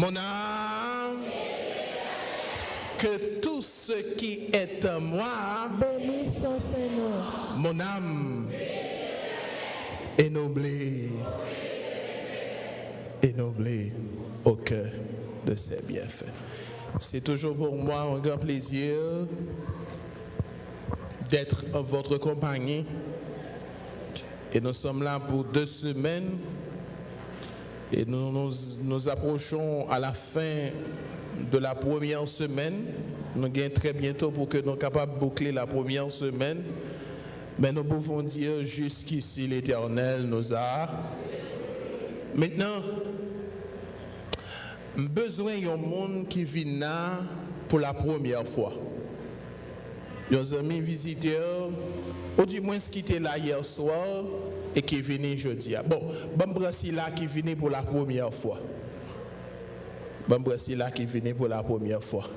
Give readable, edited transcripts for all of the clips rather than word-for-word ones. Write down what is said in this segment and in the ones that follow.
Mon âme, que tout ce qui est en moi, bénisse son Saint-Nom. mon âme, ennoblée au cœur de ses bienfaits. C'est toujours pour moi un grand plaisir d'être en votre compagnie. Et nous sommes là pour 2 semaines. Et nous approchons à la fin de la première semaine. Nous gagnons très bientôt pour que nous soyons capables de boucler la première semaine. Mais nous pouvons dire jusqu'ici l'Éternel nous a. Maintenant, besoin d'un monde qui vient là pour la première fois. Nos amis visiteurs, ou du moins qui étaient là hier soir et qui viennent jeudi. Bon, Bambrassi là qui vient pour la première fois. Bambrassi là qui vient pour la première fois.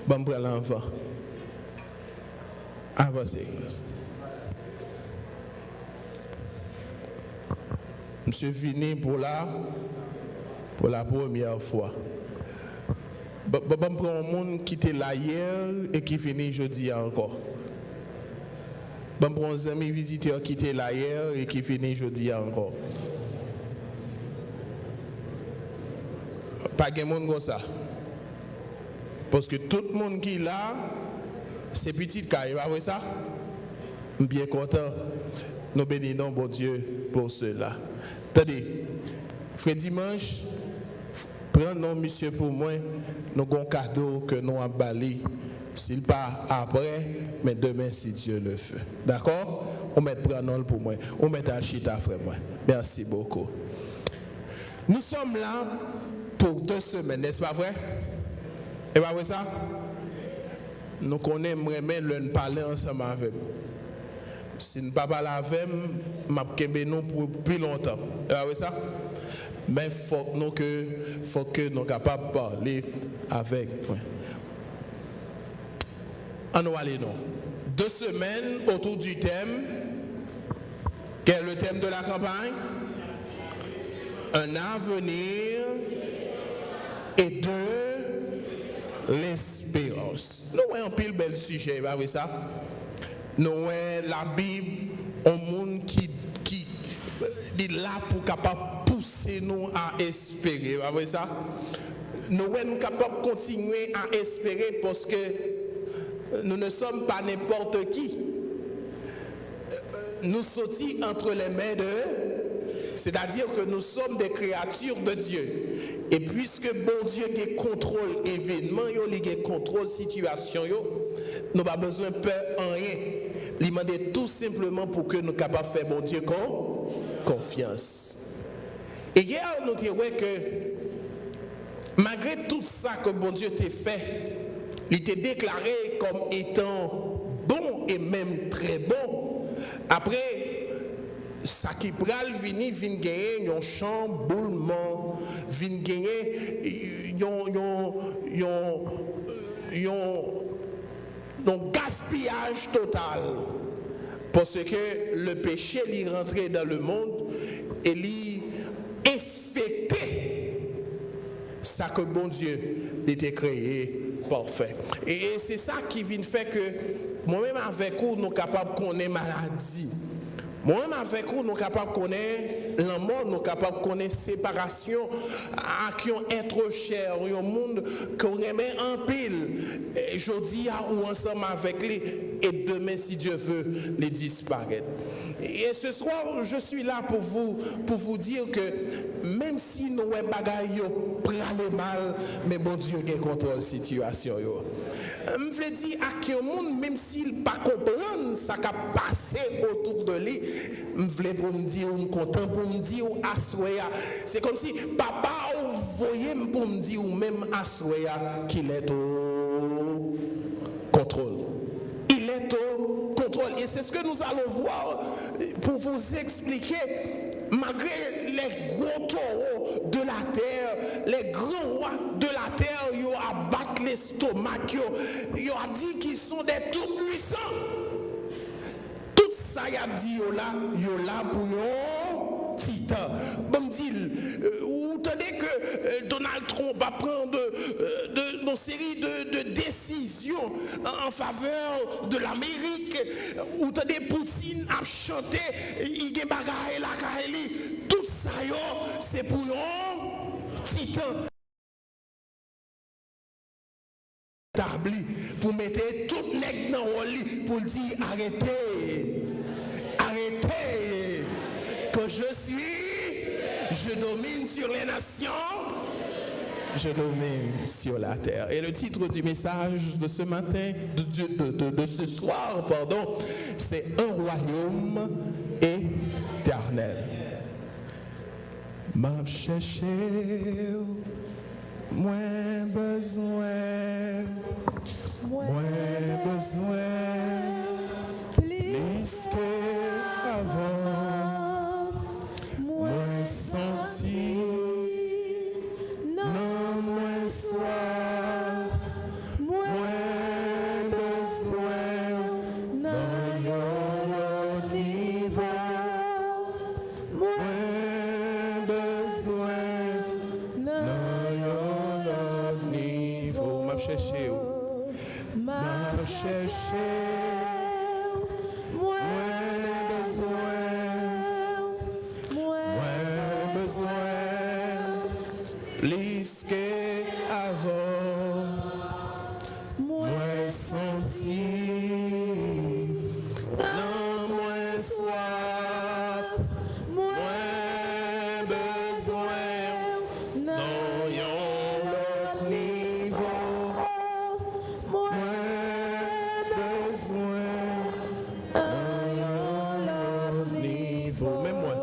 Bambra l'enfant. Avancez. Monsieur venu pour la première fois. Je prends un monde qui était là hier et qui vient jeudi encore. Je prends un ami visiteur qui était là hier et qui vient jeudi encore. Pas de monde comme ça. Parce que tout le monde qui est là, c'est petit cas, vous voyez ça? Bien content. Nous bénissons bon Dieu pour cela. Attendez, frère Dimanche, prenons monsieur pour moi, nous avons un cadeau que nous avons balé. S'il pas après, mais demain si Dieu le fait. D'accord? On met prenons pour moi. On met un chita frère moi. Merci beaucoup. Nous sommes là pour 2 semaines, n'est-ce pas vrai? Et pas vrai ça? Nous connaissons vraiment le parler ensemble avec. Si nous ne parlons pas avec nous, pour plus longtemps. Et pas vrai ça? Mais il faut que nous soyons capables de parler avec. En allez non. 2 semaines autour du thème. Quel est le thème de la campagne? Un avenir et de l'espérance. Nous avons un pile bel sujet, vous voyez ça? Nous avons la Bible, un monde qui est là pour capable pousser nous à espérer, vous voyez ça? Nous sommes capables de continuer à espérer parce que nous ne sommes pas n'importe qui. Nous sortis entre les mains de... C'est-à-dire que nous sommes des créatures de Dieu. Et puisque bon Dieu qui contrôle événement, qui contrôle situation, nous n'avons pas besoin de peur en rien. Il demande tout simplement pour que nous soyons capables de faire bon Dieu confiance. Et hier, nous disons que malgré tout ça que bon Dieu t'a fait, il était déclaré comme étant bon et même très bon. Après, ça qui pral vini gagner un chamboulement, vin gagner un gaspillage total. Parce que le péché est rentré dans le monde et il infecté ça que bon Dieu était créé parfait. Et c'est ça qui vient faire que moi-même avec vous, nous sommes capables de connaître maladie. Moi-même avec vous, nous sommes capables de connaître la mort, nous sommes capables de connaître séparation, à qui on est trop cher, un monde qu'on remet en pile. Je dis à ou ensemble avec lui, et demain, si Dieu veut, les disparaître. Et ce soir, je suis là pour vous dire que même si nous avons bagaille pralé mal, mais bon Dieu qui contrôle la situation. Je veux dire à qui au monde, même s'il ne pas comprendre ce qui a passé autour de lui, je veux pour me dire, je suis content pour me dire, assoya. C'est comme si papa voyait pour me dire, ou même assoya, qu'il est au contrôle. Il est au contrôle. Et c'est ce que nous allons voir pour vous expliquer, malgré les gros taureaux de la terre, les grands rois de la terre, ils ont abattu l'estomac, ils ont dit qu'ils sont des tout-puissants. Tout ça, il a dit, ils sont là pour titan. Bon dit, vous entendez que Donald Trump va prendre une série de décisions en faveur de l'Amérique. Vous entendez Poutine a chanté, il y a bagaille la Kaeli. Tout ça, c'est pour un titan. Pour mettre tout le nègre dans le lit pour dire arrêtez, arrêtez, que je domine sur les nations, je domine sur la terre. Et le titre du message de ce matin, de ce soir, pardon, c'est un royaume éternel. M'a cherché, moins besoin, plus qu'avant, moins senti, non moins soif, moins besoin, non y'en niveau, moins besoin, non y'en niveau. M'a cherché, plus qu'avant, moins senti, non moins soif, moins besoin, non y'en l'autre niveau, moins besoin, non y'en l'autre niveau. Même moi.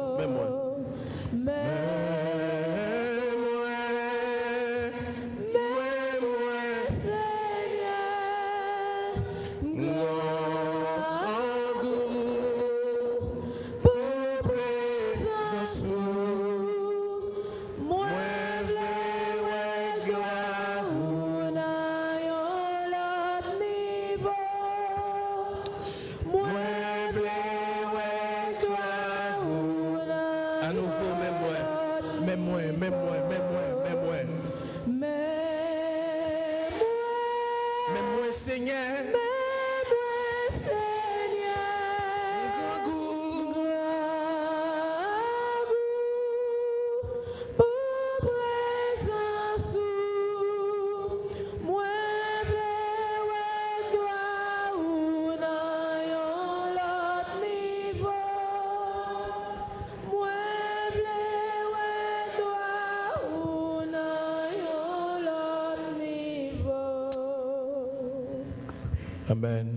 Amen.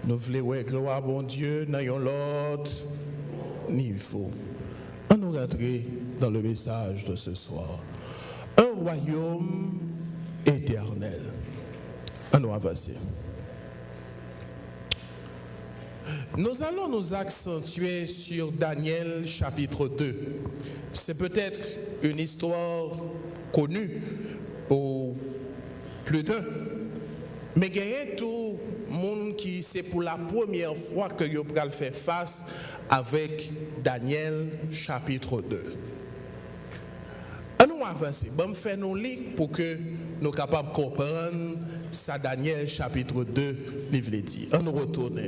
Nous voulons gloire à bon Dieu dans l'autre niveau. On nous rentrer dans le message de ce soir. Un royaume éternel. On nous avancer. Nous allons nous accentuer sur Daniel chapitre 2. C'est peut-être une histoire connue au plus d'un. Mais il y a tout le monde qui c'est pour la première fois que vous allez faire face avec Daniel chapitre 2. Nous avancer, bon faire nous lire pour que nous soyons capables de comprendre ça Daniel chapitre 2 livre dit. On nous retourne.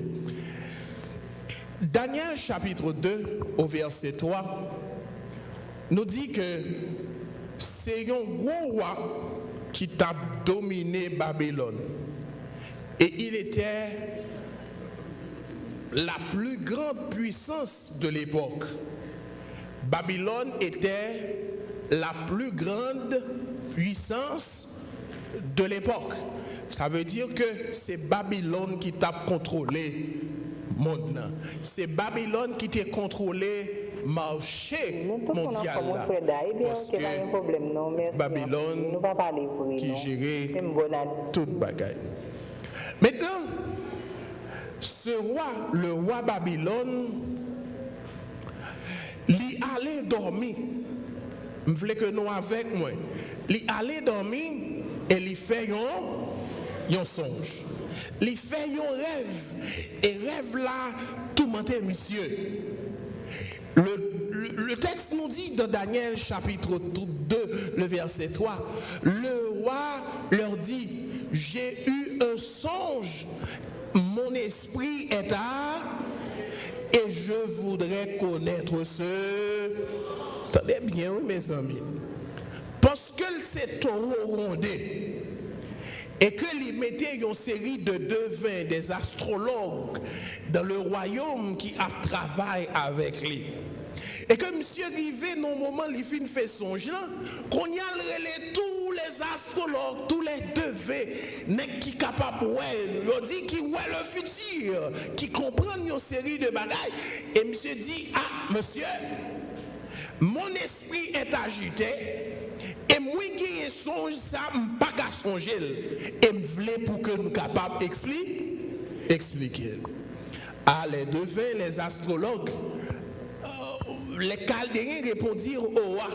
Daniel chapitre 2 au verset 3 nous dit que c'est un gros roi qui a dominé Babylone. Et il était la plus grande puissance de l'époque. Babylone était la plus grande puissance de l'époque. Ça veut dire que c'est Babylone qui t'a contrôlé le monde. C'est Babylone qui t'a contrôlé le marché mondial. Parce que Babylone qui gérait toute bagaille. Maintenant, ce roi, le roi Babylone, il allait dormir. Je voulais que nous avec moi. Il allait dormir et il fait un songe. Il fait un rêve. Et rêve là, tout mentait, monsieur. Le Le texte nous dit dans Daniel chapitre 2, le verset 3, le roi leur dit, j'ai eu un songe, mon esprit est à, et je voudrais connaître ce... Attendez bien, oui, mes amis. Parce que c'est taureau rondé, et que les mettaient une série de devins, des astrologues dans le royaume qui a travaillé avec lui. Et que monsieur Rivet, dans le moment, il fin fait songe là, qu'on y a tous les astrologues, tous les devins, qui sont capables de dire qui voient le futur, qui comprennent une série de bagailles. Et monsieur dit, ah, monsieur, mon esprit est agité. Et moi qui ai songe ça, je ne pas songer. Et je voulais pour que nous soyons capables d'expliquer. Ah, les devins, les astrologues, les Chaldéens répondirent au roi.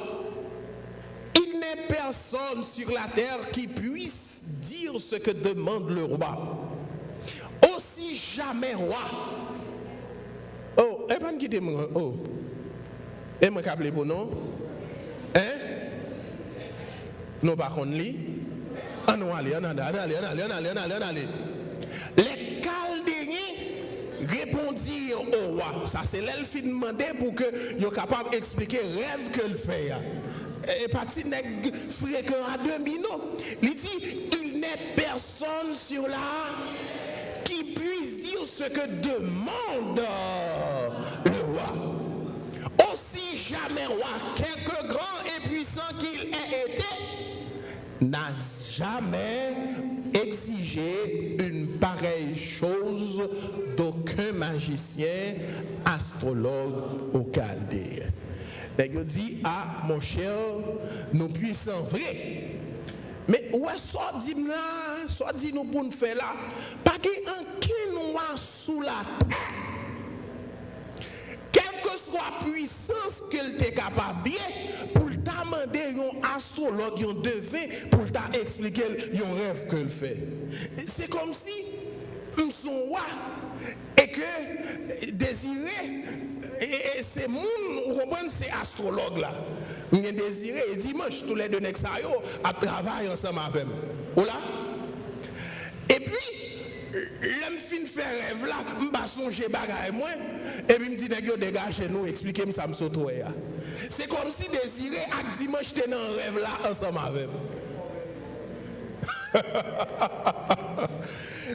Il n'est personne sur la terre qui puisse dire ce que demande le roi. Aussi jamais roi. Oh, et pas quitter moi. Oh. Et moi câble pour non? Hein? Non, par contre, lui. Ah non, allez. Les Chaldéens répondirent au roi. Ça, c'est l'elfe demandé pour que soient capable d'expliquer le rêve que le fait. Et parti n'est fréquent à demi, non. Il dit, il n'est personne sur la qui puisse dire ce que demande le roi. Aussi jamais roi, quelque grand et puissant qu'il ait été, n'a jamais exigé une pareille chose d'aucun magicien, astrologue ou chaldéen. Il dit, ah mon cher, nous puissons vrai. Mais où est-ce soit dit nous pour nous faire là? Pas qu'il y ait un qui nous a sous la terre. Quelle que soit la puissance qu'elle est capable bien, pour demander un astrologue, un devin, pour expliquer un rêve qu'elle fait. C'est comme si nous sommes rois et que désiré, et c'est mon, vous comprenez, c'est astrologue là. Nous avons désiré, et dimanche, tous les deux nexayo, à travailler ensemble avec nous. Et puis, l'homme fin fait rêve là, je vais songer bagaille moi, et puis me dit, dégagez nous, expliquez-moi ça, me saute. C'est comme si désiré, à dimanche, t'es dans un rêve là, ensemble avec nous.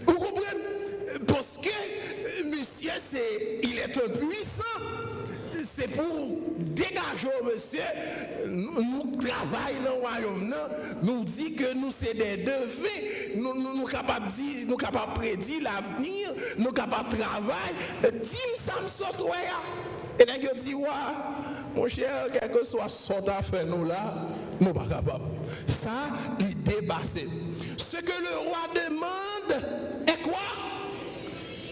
Vous comprenez? Parce que, monsieur, il est un puissant. C'est pour dégager, monsieur, nous travaillons dans le royaume, nous dit que nous sommes des devins, nous sommes capables de prédire l'avenir, nous sommes capables de travailler. Dis-moi ça me saute, et là, je dis, mon cher, quel que soit ce qu'on a fait nous là, nous ne sommes pas capables. Ça, il dépasse. Ce que le roi demande est quoi?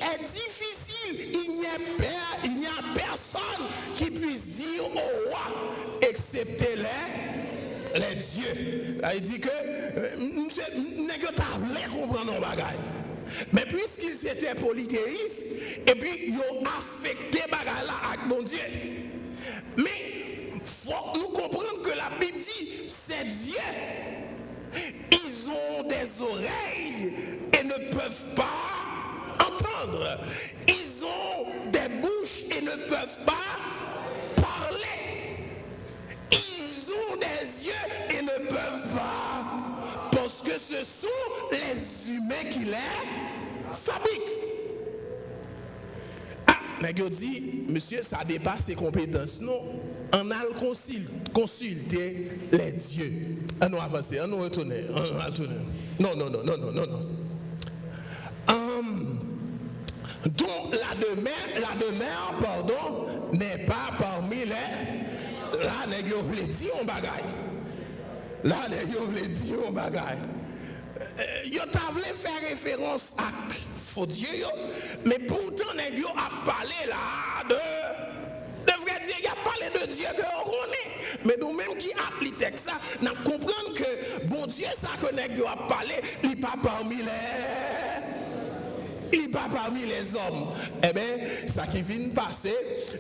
Est difficile. Il n'y a personne qui puisse dire au roi, excepté les dieux. Là, il dit que nous ne voulons pas comprendre nos bagages. Mais puisqu'ils étaient polythéistes, et puis ils ont affecté les bagages là avec mon Dieu. Mais il faut nous comprendre que la Bible dit, ces dieux, ils ont des oreilles et ne peuvent pas entendre. Ils ont des bouches et ne peuvent pas parler. Ils ont des yeux et ne peuvent pas, parce que ce sont les humains qui les fabriquent. Ah, mais je dis, monsieur, ça dépasse ses compétences. Non, on a consulté les dieux. On nous avancer, on nous retourner, Non. Donc la demeure, pardon, n'est pas parmi les. Là, les gars voulaient dire un bagaille. Yo t'avais fait référence à faux Dieu, mais pourtant les gars a parlé là de vrai Dieu, il a parlé de Dieu que on connaît. Mais nous-mêmes qui appliquons texte ça, nous comprenons que bon Dieu ça que les gars a parlé, il n'est pas parmi les. il pas parmi les hommes. Eh bien, ça qui vient de passer,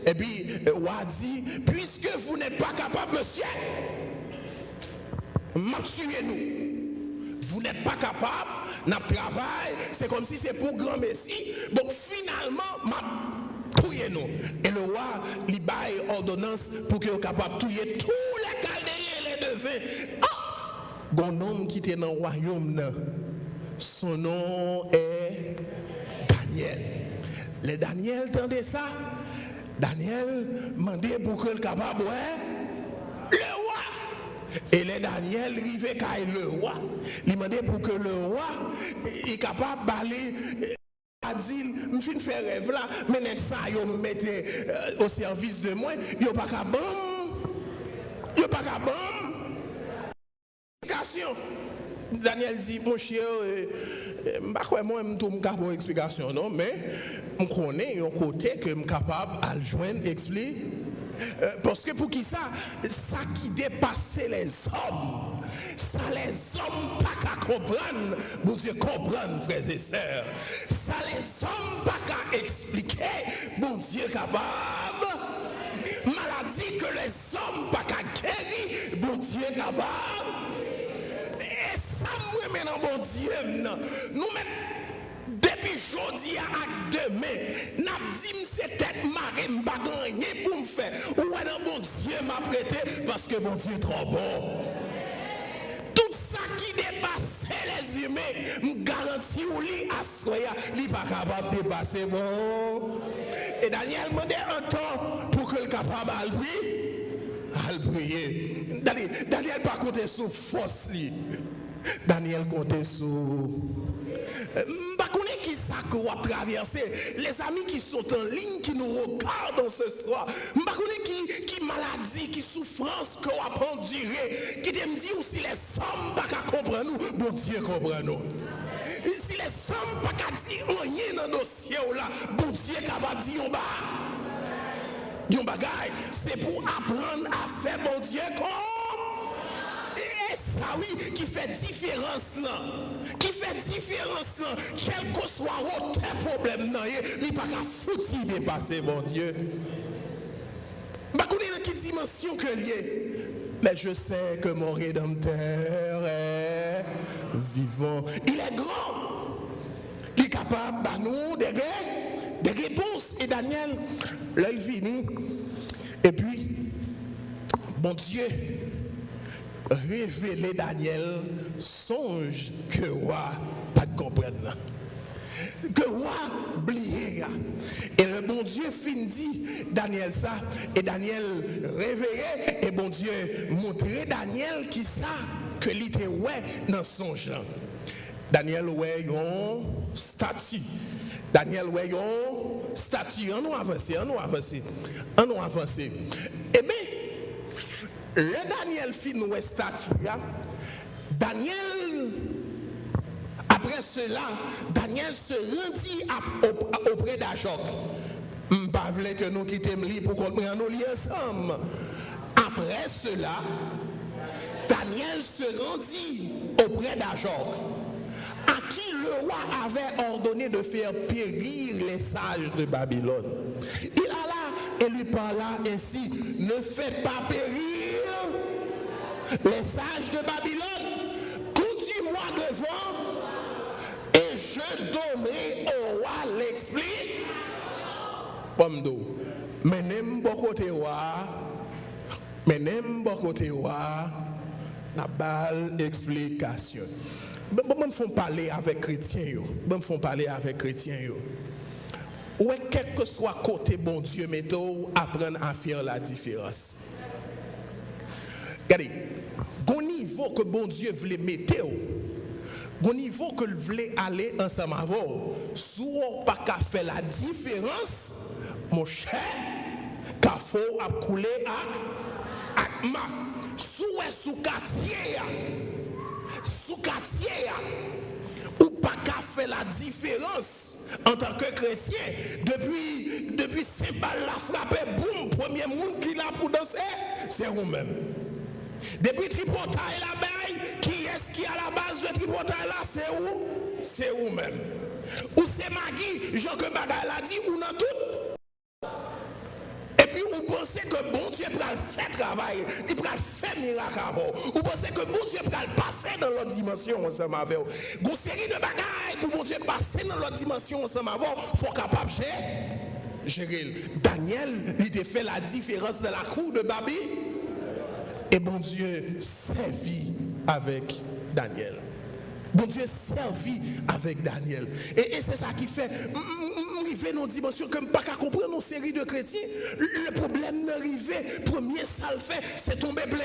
et puis, on a dit, puisque vous n'êtes pas capable, monsieur, tuez-nous. Vous n'êtes pas capable, notre travail, c'est comme si c'est pour grand messie. Donc finalement, tuez-nous. Et le roi, il baille ordonnance pour qu'il soit capable de tuer tous les caldériens et les devins. Ah! Un homme qui était dans le royaume, son nom est Daniel. Les Daniel, entendez ça? Daniel demandait pour qu'il soit capable, ouais, le roi. Et les Daniel rivaient quand le roi. Il demandait pour que le roi est capable d'aller. A dit, je vais faire rêve là, mais ça, yo mettez au service de moi, yo pas qu'à bon. Yo pas qu'à bon. Explication. Daniel dit, mon cher, moi, je ne pas explication, non, mais je connais un côté que je suis capable de joindre, expliquer. Parce que pour qui ça qui dépassait les hommes, ça les hommes pas qu'à comprendre, vous Dieu comprendre, frères et sœurs. Ça les hommes pas qu'à expliquer, bon Dieu capable. Maladie que les hommes pas qu'à guérir, bon Dieu capable. Et ça, moi maintenant, bon Dieu, nous mettons. Depuis aujourd'hui à demain, n'a dit c'est tête marée, m'pas gagné pour me faire. Ou alors bon Dieu m'a prêté parce que bon Dieu est trop bon. Tout ça qui dépasse les humains, me garantit ou li assoya, li pas capable de dépasser bon. Et Daniel m'a dit un temps pour que le capable à briller. Daniel pas compter sur force li. Daniel comptait sur. Je qui ça que vous traversé. Les amis qui sont en ligne, qui nous regardent ce soir. Je ne qui maladie, qui souffrance que vous avez enduré. Qui me dit aussi les hommes pas qu'à comprendre nous. Bon Dieu comprend nous. Si les hommes pas qu'à dire rien dans le dossier là, bon Dieu capable de dire yon bagay. C'est pour apprendre à faire bon Dieu comme. Ah oui, qui fait différence là. Qui fait différence là. Quel que soit votre problème, il n'y a pas qu'à foutre dépasser, mon Dieu. Je ne sais pas dans quelle dimension que lié. Mais je sais que mon Rédempteur est vivant. Il est grand. Il est capable de nous des réponses. Et Daniel, là il finit. Et puis, mon Dieu, révéler Daniel, songe que roi pas de comprendre. Que roi oublié. Et le bon Dieu fin dit Daniel ça, et Daniel réveillé, et bon Dieu montrer Daniel qui ça, que il était ouais dans son genre. Daniel ouais un statue. Daniel ouais un statue. On nous avancer. Eh bien, le Daniel fin ouais statue. Daniel, après cela, Daniel se rendit auprès d'Ajoc. Je ne pas que nous quittions le lit pour qu'on nous lie ensemble. Après cela, Daniel se rendit auprès d'Ajoc, à qui le roi avait ordonné de faire périr les sages de Babylone. Il alla et lui parla ainsi: ne faites pas périr les sages de Babylone, conduis-moi devant et je donnerai au roi l'explication. Pomdo, mais n'aime pas côté roi, n'a pas l'explication. Bon, me font parler avec chrétiens, Ouais, quel que soit côté bon Dieu, mettons, apprendre à faire la différence. Regardez, au niveau que bon Dieu voulait mettre, au niveau que vous voulez aller ensemble avec vous, si vous pas qu'à faire la différence, mon cher, qu'à faut à couler à ma, sous quartier, ou pas qu'à faire la différence en tant que chrétien. Depuis Saint-Bal la frappé, boum, premier monde qui l'a pour danser, c'est vous-même. Depuis tripotaille la baille, qui est-ce qui à la base de tripotaille là, c'est où? C'est vous-même. Ou c'est c'est Maggie, Jean que Bagay l'a dit, ou dans tout. Et puis, vous pensez que bon Dieu peut faire travail, il peut faire miracle avant. Vous pensez que bon Dieu peut passer dans l'autre dimension ensemble avec vous. Une série de bagailles pour bon Dieu passer dans l'autre dimension ensemble avec vous, il faut capable de gérer. Daniel, il a fait la différence de la cour de Babylone. Et bon Dieu servit avec Daniel. Bon Dieu servi avec Daniel. Et c'est ça qui fait, arriver dans une dimension que je ne peux pas comprendre une série de chrétiens. Le problème d'arriver, premier ça le fait, c'est tomber plein.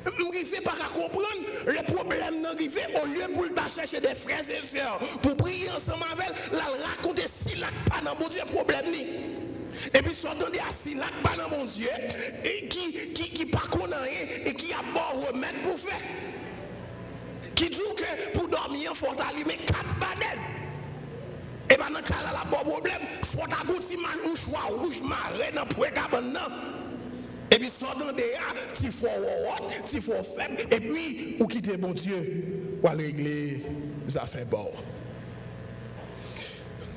Je ne peux pas comprendre le problème d'arriver, au lieu pour le chercher des frères et sœurs, pour prier ensemble avec elle, la raconter si la pas dans mon Dieu problème. Et puis, soit donné à si la pas dans mon Dieu, et qui pas connaît rien, et qui a bon remède pour faire. Qui dit que pour dormir, il faut allumer 4 badelles. Et bien, dans le cas là, la bon problème, il faut agoutir un choix rouge, marée dans le cabane. Et puis, soit dans des il faut il faut faible. Et puis, ou quitter mon Dieu, ou aller régler les affaires bord.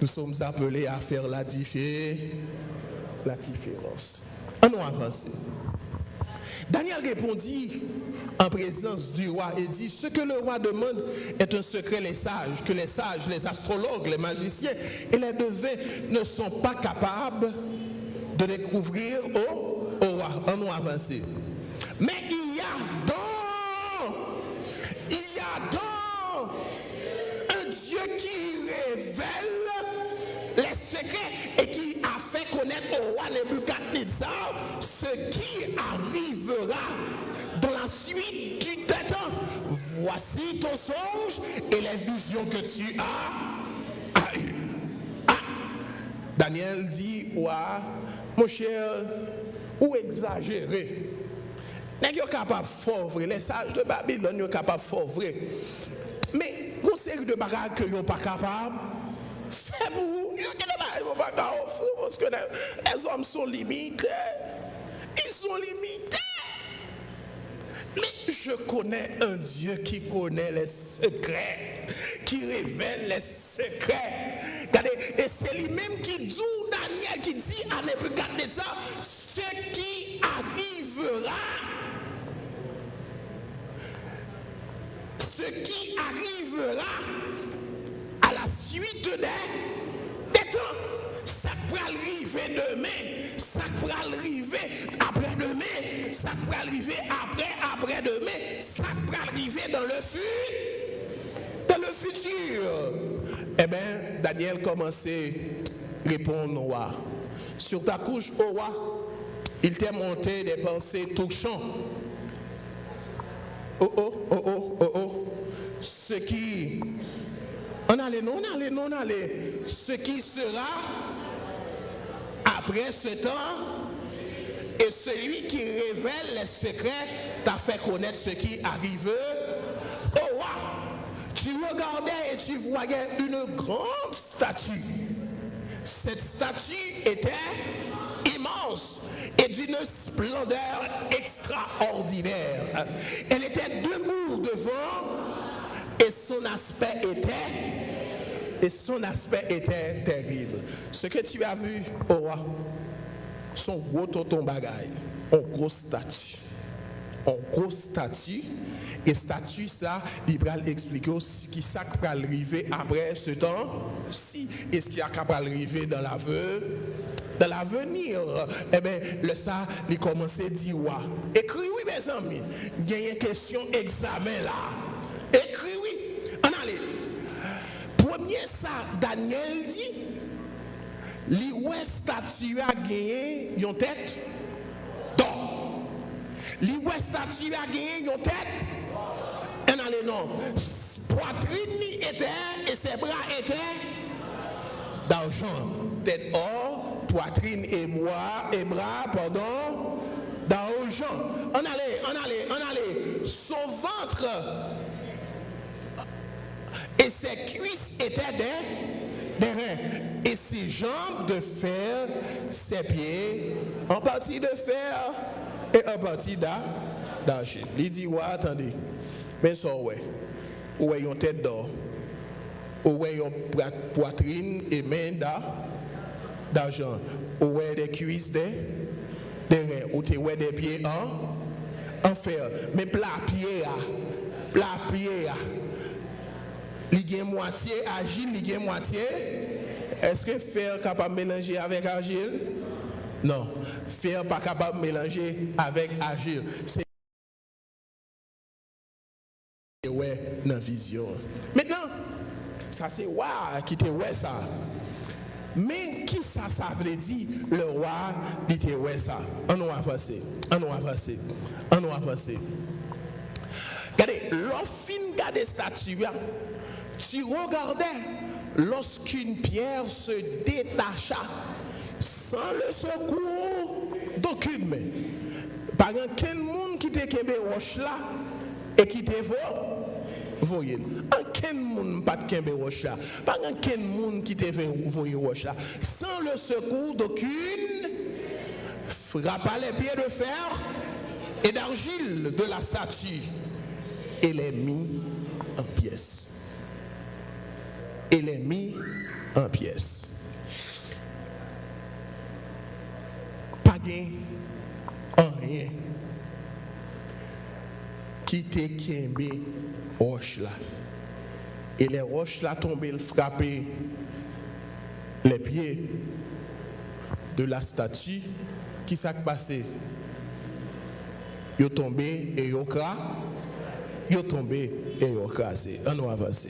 Nous sommes appelés à faire la différence. On nous avance. Daniel répondit en présence du roi et dit: ce que le roi demande est un secret que les sages, les astrologues, les magiciens et les devins ne sont pas capables de découvrir au roi. On nous avance. Mais il y a donc un Dieu qui révèle les secrets et qui a fait connaître au roi Nebuchadnezzar ce qui arrivera dans la suite du temps. Voici ton songe et les visions que tu as eues. Daniel dit: ouais, mon cher, ou exagérer. N'est-ce pas capable de faire vrai? Les sages de Babylone sont capables de faire vrai. Mais mon série de bagages que vous n'êtes pas capable faire pour vous. Parce que les hommes sont limités. Ils sont limités. Mais je connais un Dieu qui connaît les secrets, qui révèle les secrets. Regardez, et c'est lui-même qui dit, Daniel, qui dit à Nebuchadnezzar, ce qui arrivera. Ce qui arrivera à la suite des temps. Ça peut arriver demain, ça peut arriver après-demain, ça peut arriver après-demain, ça peut arriver dans le futur. Eh bien, Daniel commençait à répondre au roi. Sur ta couche, ô roi, il t'est monté des pensées touchantes. Ce qui... On allait. Ce qui sera après ce temps, et celui qui révèle les secrets t'a fait connaître ce qui arrive. Oh roi, tu regardais et tu voyais une grande statue. Cette statue était immense et d'une splendeur extraordinaire. Elle était debout devant et son aspect était terrible. Ce que tu as vu, oh roi, son gros tonton bagaille, en grosse statue. Et statue ça, il va expliquer ce qui ça va arriver après ce temps-ci. Et ce qui a capable arriver dans l'avenir. Eh bien, le ça, il commence à dire, ouais. Écris oui, mes amis. Il y a une question examen là. Écris oui. On allait. Premier ça, Daniel dit, l'oué statue a gagné une tête d'or. L'oué statue a gagné une tête. On allait non. Poitrine était et ses bras étaient d'argent. Tête or, poitrine et bras, pardon, d'argent. On allait. Son ventre et ses cuisses étaient des reins. Et ses jambes de fer, ses pieds, en partie de fer et en partie d'argile. Il dit, ouais, attendez, mais ça, ouais, une tête d'or. ouais une poitrine et main d'argent, ouais des cuisses des reins, ou ouais des pieds en fer. Mais plat pied il y a moitié agile, il y a moitié. Est-ce que fer capable de mélanger avec argile? Non, fer pas capable de mélanger avec argile. C'est ouais dans vision. Maintenant, ça c'est roi qui te ouais ça. Mais qui ça veut dire le roi qui te ouais ça? On va avancer. Regardez, lorsqu'on regarde la statue, tu regardais lorsqu'une pierre se détacha sans le secours d'aucune main. Par exemple, quel monde qui te kembe roche là et qui te voyé. Quel monde pas de kembe roche là. Par exemple, quel monde qui te voyé roche là sans le secours d'aucune frappa les pieds de fer et d'argile de la statue et les mit en pièces. Pas rien qui te kembe roche là. Et les roches là tombées, frappaient les pieds de la statue. Qui s'est passé? Ils sont tombés et ils ont crasé. On va avancer.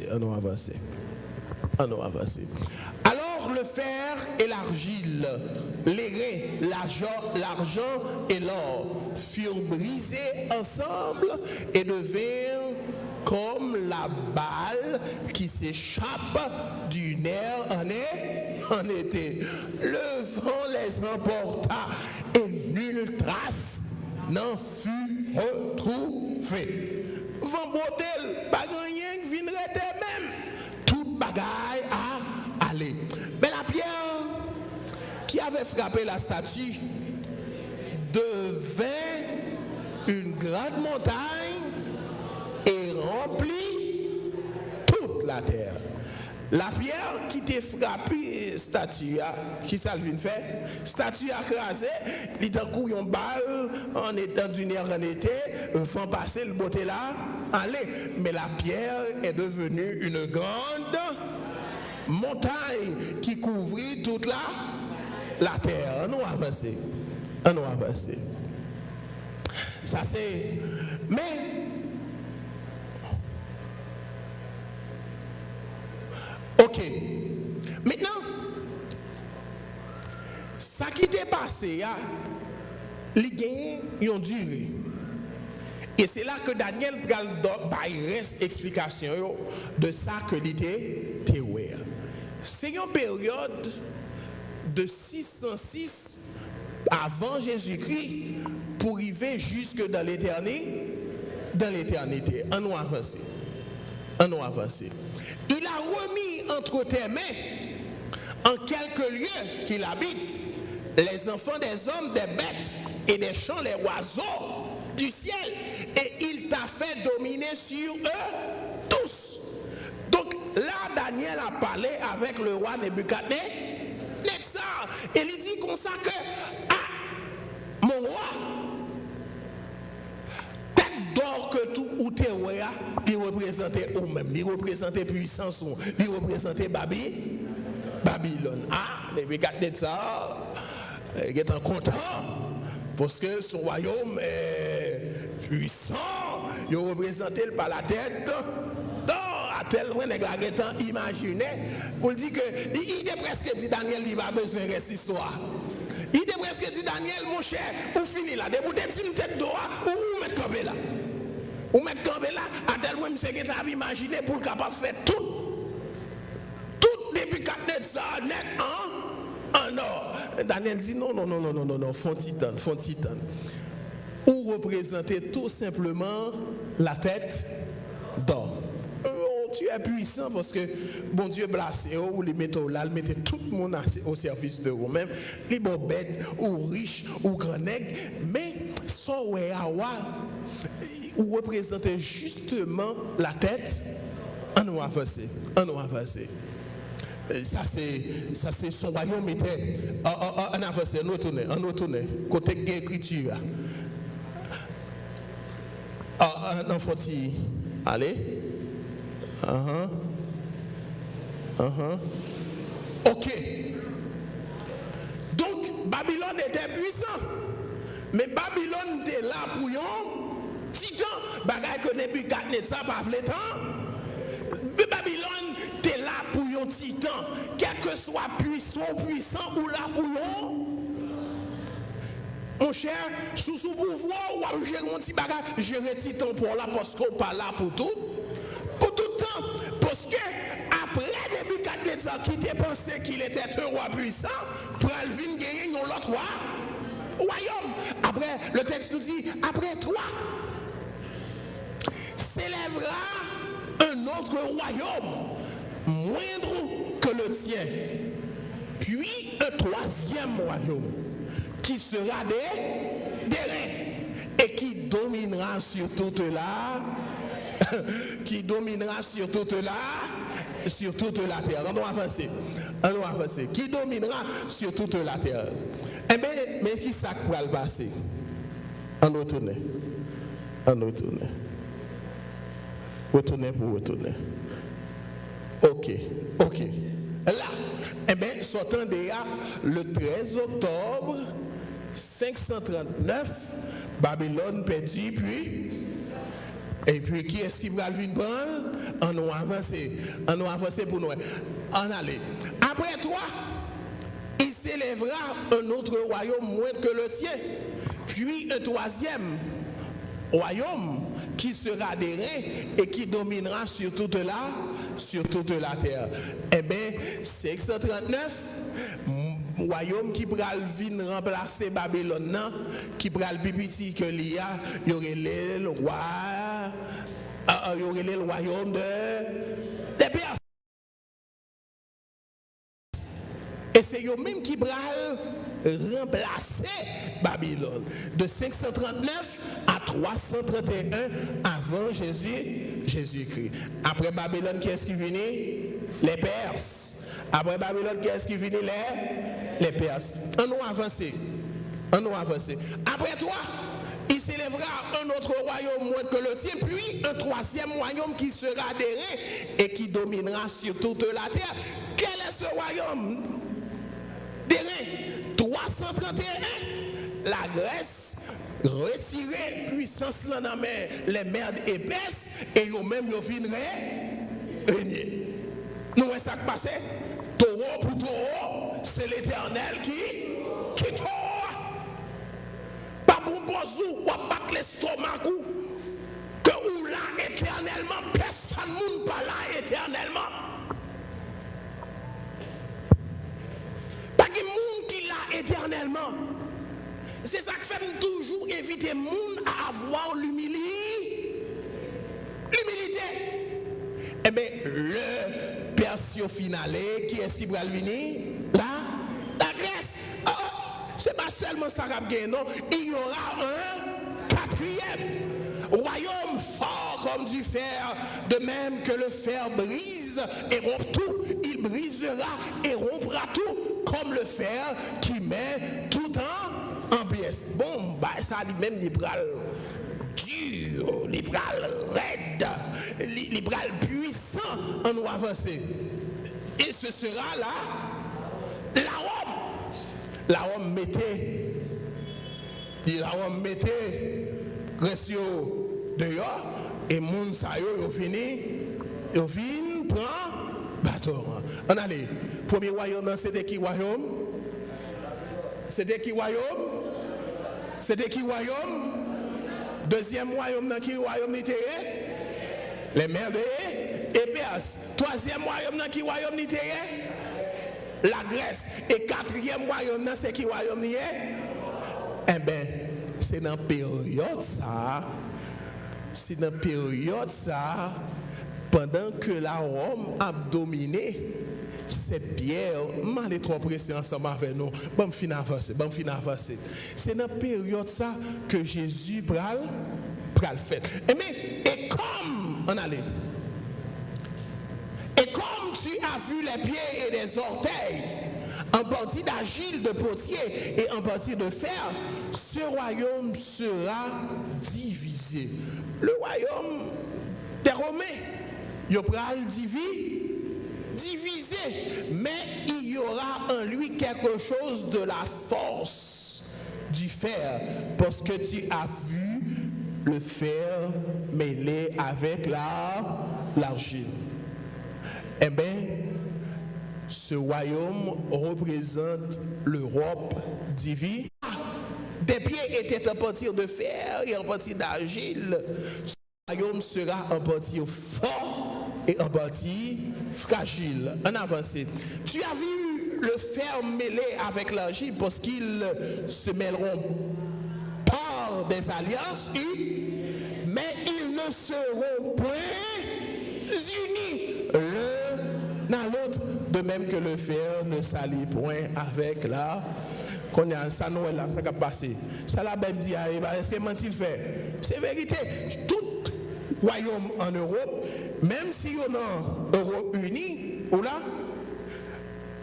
Alors le fer et l'argile, les reins, l'argent et l'or furent brisés ensemble et devinrent comme la balle qui s'échappe du nerf en été. Le vent les emporta et nulle trace n'en fut retrouvée. Vent bordel, pas rien qui viendrait de même. Toute bagaille à aller. Mais la pierre qui avait frappé la statue devint une grande montagne et remplit toute la terre. La pierre qui t'a frappé la statue, qui ça vient faire? Statue a crasé, il t'a couru une balle en étant d'une heure en été, vent passer le beauté là, allez. Mais la pierre est devenue une grande montagne qui couvrit toute la terre. On va avancer. Ça c'est. Mais. Ok. Maintenant, ça qui t'est passé, il y a une durée. Et c'est là que Daniel a une explication de ça que l'idée était. C'est une période de 606 avant Jésus-Christ pour arriver jusque dans l'éternité. On va avancer. Il a remis entre tes mains, en quelques lieux qu'il habite, les enfants des hommes, des bêtes et des champs, les oiseaux du ciel, et il t'a fait dominer sur eux tous. Donc là, Daniel a parlé avec le roi Nebuchadnezzar, et il dit comme ça que, mon roi, d'or que tout ou te roya, il représentait ou même, il représentait puissance, il représentait Babylone. Nebuchadnezzar, il est content parce que son royaume est puissant, il représentait par la tête d'or, à tel point qu'il est imaginé pour dire que il est presque dit Daniel, il n'a pas besoin de cette histoire. Il est presque dit Daniel, mon cher, ou fini là, debout une tête d'or, ou mettre campé là. Ou mettre campé là, à tel point que tu as imaginé pour capable faire tout depuis 4 net ça, net en or. Daniel dit non, font titan. Ou représenter tout simplement la tête d'or. Tu es puissant parce que bon Dieu placé ou les métaux là, mettez tout le monde au service de vous-même, les bon bêtes ou riches ou grand nègre, mais ça ou représenter justement la tête en nous avancer. Ça c'est son royaume était en avancé, on retourne, côté de l'écriture. Non, faut-il aller? Ok. Donc, Babylone était puissant. Mais Babylone était là pour un titan. Bagay que Nebuchadnezzar pas le temps. Babylone était là pour un titan. Quel que soit puissant ou là pour un. Mon cher, sous son pouvoir, ou à gérer un petit bagage, gérer titan pour là parce qu'on pas là pour tout. Pour tout le temps. Parce que après Nebuchadnezzar qui était pensé qu'il était un roi puissant, pour venir gagner un autre royaume. Après, le texte nous dit, après toi, s'élèvera un autre royaume, moindre que le tien. Puis un troisième royaume, qui sera des reins, et qui dominera sur toute la terre. On doit avancer. Qui dominera sur toute la terre. Eh bien, mais qui ça va le passer? On retourne. Retourner pour retourner. Ok. Là, eh bien, sortant déjà le 13 octobre 539, Babylone perdue, et puis qui est-ce qui va venir prendre? On nous avancer pour nous. On aller. Après toi, il s'élèvera un autre royaume moins que le sien, puis un troisième royaume qui sera des reins et qui dominera sur toute la terre. Eh bien, 639, royaume qui pourra venir remplacer Babylone, qui pourra le petit que il y aurait le royaume des Perses. Et c'est eux-mêmes qui pourra remplacer Babylone de 539 à 331 avant Jésus-Christ. Après Babylone, qui est-ce qui venait? Les Perses. Après Babylone, qui est-ce qui venait? Les Perses. On nous avancer. Après toi, il s'élèvera un autre royaume moins que le tien, puis un troisième royaume qui sera des reins et qui dominera sur toute la terre. Quel est ce royaume? Des reins. 331, la Grèce retirer puissance dans la mer, les mers épaisses, et eux-mêmes ils viendraient régner. Nous, ça qui passe? Taureau pour taureau, c'est l'Éternel qui taureau. Pas bon bozou, ou pas l'estomac, que ou là éternellement, personne ne pas là éternellement. Pas de monde qui l'a éternellement. C'est ça qui fait toujours éviter le monde à avoir l'humilité. Eh bien, le Persio finale, qui est-ce qui va venir? La Grèce. C'est pas seulement ça qui non. Il y aura un quatrième royaume fort comme du fer, de même que le fer brise et rompt tout. Il brisera et rompra tout comme le fer qui met tout en pièces. Bon, bah, ça lui-même, libéral dur, libéral raide, libéral puissant, on nous avancer. Et ce sera là, la Rome. La Rome mettait Grècio dehors, et moun sa yo fini prend bateau. On allait. Premier royaume, c'était qui royaume? Deuxième royaume, dans qui royaume n'était? Les mers des Perses. Troisième royaume, dans qui royaume n'était? La Grèce. Et quatrième royaume, c'est qui royaume n'était? Eh bien, c'est dans la période ça, pendant que la Rome a dominé cette pierre, je vais trop pressé ensemble avec nous. Bon, fin avancer. C'est dans la période ça que Jésus pral fait. Et comme on allait, as vu les pieds et les orteils, en partie d'argile de potier et en partie de fer, ce royaume sera divisé. Le royaume des Romains, il sera divisé, mais il y aura en lui quelque chose de la force du fer, parce que tu as vu le fer mêlé avec l'argile. Eh bien, ce royaume représente l'Europe divine. Des pieds étaient en partie de fer et en partie d'argile. Ce royaume sera en partie fort et en partie fragile. En avancée. Tu as vu le fer mêlé avec l'argile parce qu'ils se mêleront par des alliances, mais ils ne seront point unis l'un dans l'autre, de même que le fer ne s'allie point avec la. Qu'on a ça nous là ça qui passé. Ça la Bible dit est-ce que mentir fait? C'est vérité. Tout royaume en Europe, même si on a Europe unie ou là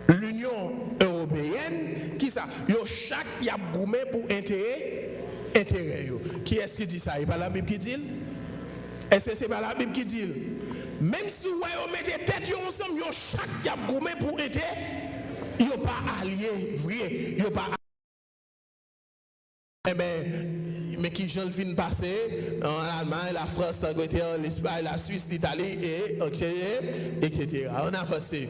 l'Union européenne, qui ça? Yo chaque y a goumé pour intérêt yo. Qui est-ce qui dit ça? C'est pas la Bible qui dit? Est-ce que c'est pas la Bible qui dit? Même si vous mettez tête ensemble, yo chaque y a goumé pour intérêt, yo pas allié vrai, yo pas. Eh bien, mais qui j'en viens passer en Allemagne, la France, l'Angleterre, l'Espagne, la Suisse, l'Italie, etc. On a avancé.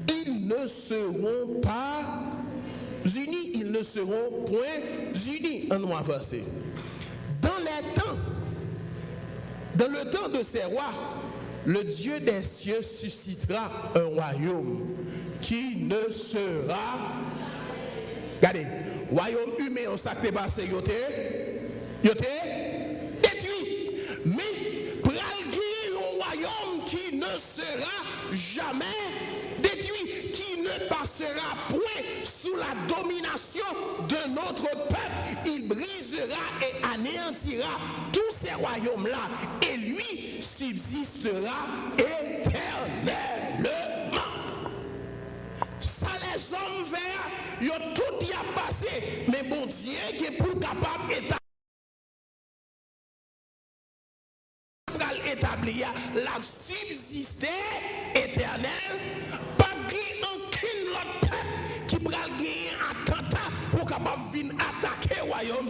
Ils ne seront pas unis, ils ne seront point unis. On a avancé. Dans le temps de ces rois, le Dieu des cieux suscitera un royaume qui ne sera. Regardez. Royaume humain, on s'est passé, il était détruit. Mais pour un royaume qui ne sera jamais détruit, qui ne passera point sous la domination de notre peuple, il brisera et anéantira tous ces royaumes-là, et lui subsistera éternellement. Ça, les hommes verts, ils ont tout y a passé, mais bon Dieu qui est pour capable d'établir la subsistance éternelle, pas aucune autre peuple qui pourra gagner un attentat pour capable venir attaquer le royaume.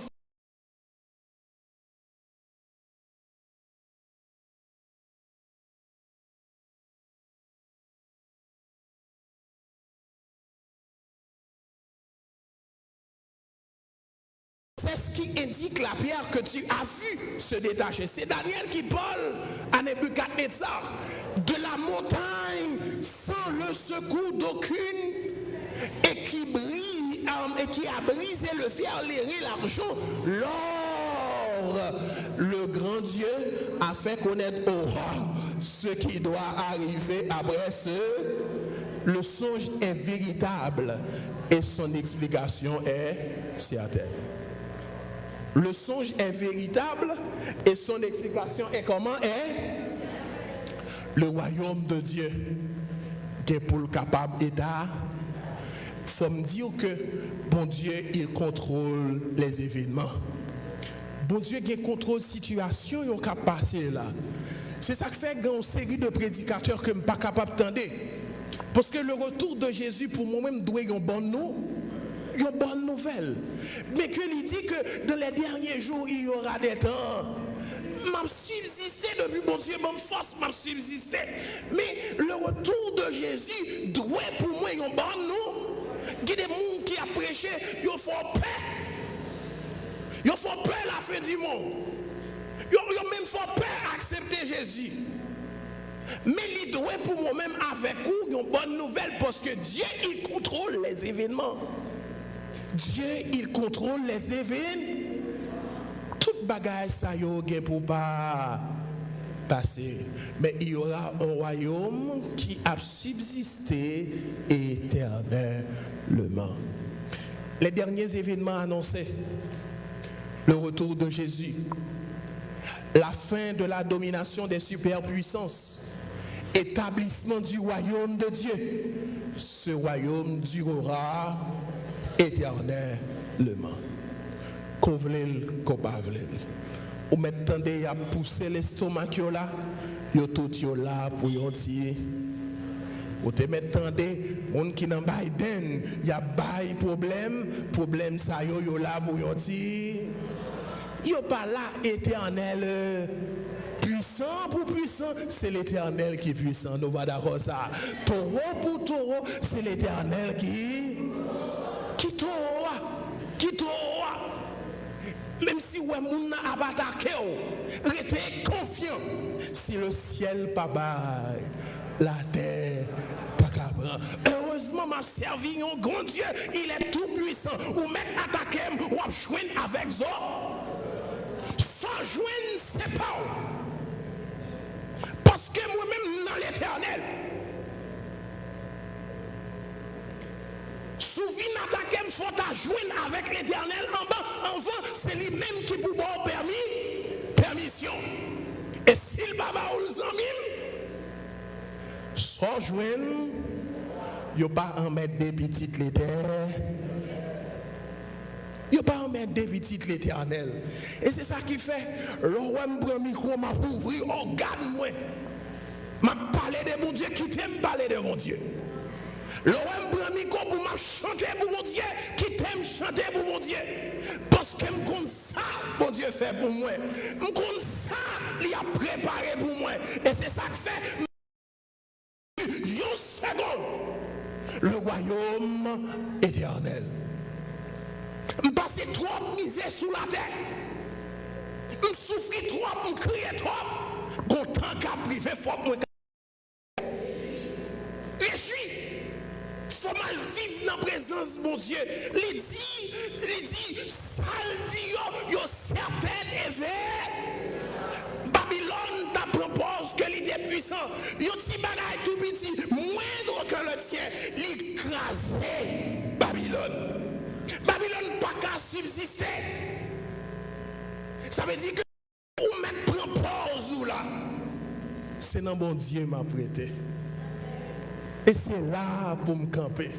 C'est ce qui indique la pierre que tu as vu se détacher. C'est Daniel qui parle à Nebuchadnezzar de la montagne sans le secours d'aucune et qui a brisé le fer, l'airain, l'argent. Lors, le grand Dieu a fait connaître au roi ce qui doit arriver après ce. Le songe est véritable et son explication est certaine. Le songe est véritable et son explication est comment? Est le royaume de Dieu qui est pour le capable d'État. Il faut me dire que bon Dieu, il contrôle les événements. Bon Dieu qui contrôle la situation qui a passé là. C'est ça qui fait qu'il y a une série de prédicateurs que je ne suis pas capable d'entendre. Parce que le retour de Jésus pour moi-même doit être une bonne nouvelle. Mais que lui dit que dans les derniers jours, il y aura des temps. M'a subsisté depuis mon Dieu, mon force m'a subsisté. Mais le retour de Jésus doit pour moi une bonne nouvelle. Il y a des gens qui ont prêché, ils font peur. Ils font peur la fin du monde. Ils même font peur accepter Jésus. Mais il doit pour moi-même avec vous une bonne nouvelle parce que Dieu, il contrôle les événements. Dieu, il contrôle les événements. Toute bagaille, ça y est pour pas passer. Mais il y aura un royaume qui a subsisté éternellement. Les derniers événements annoncés, le retour de Jésus, la fin de la domination des superpuissances établissement du royaume de Dieu. Ce royaume durera éternellement. Qu'on vle, qu'on pas vle. Ou maintenant, il y a poussé l'estomac là, yo tout yo là pour yon tirer. Ou te mettendez, on qui nan Biden, y a bay problème ça yo là pour yon tirer. Yo pas là éternel. Puissant pour puissant, c'est l'Éternel qui est puissant. Nous va d'accord ça. Taureau pour taureau, c'est l'Éternel qui taureau. Même si ouais moun n'a attaqué, restez confiant. Si le ciel pas bail, la terre pas capable. Heureusement m'a servi un grand Dieu, il est tout puissant. Ou même attaquer ou joindre avec zo. Sans joindre c'est pas. Parce que moi-même dans l'Éternel, souvent attaquer, il faut joindre avec l'Éternel en bas, en bas, c'est lui-même qui peut avoir permission. Et s'il ne va pas aux amis, sans joindre, il n'y a pas en mettre des petites lettres. Il n'y a pas en mettre des petites l'Éternel. Et c'est ça qui fait, le roi me prend le micro, m'a ouvert, regarde-moi. M'a parlé de mon Dieu, qui t'aime parler de mon Dieu. Le roi me prend le micro pour m'a chanter pour mon Dieu, qui t'aime chanter pour mon Dieu. Parce que me compte ça, mon Dieu fait pour moi. Me compte ça, il a préparé pour moi. Et c'est ça qui fait, une seconde, le royaume éternel. Je passe trop misère sous la terre. Je souffre trop, je crie trop. Content qu'à privé, il faut que réjouis. Il faut mal vivre dans la présence de mon Dieu. Il dit, sale dit, yo certaine éveil. Babylone t'a propose que l'idée puissant. Yo ti bagaille tout petit, moindre que le tien. L'écraser Babylone. Babylone pas qu'à subsister. Ça veut dire que ou mettre prend pause ou là. C'est dans bon Dieu m'a prêté. Et c'est là pour me camper.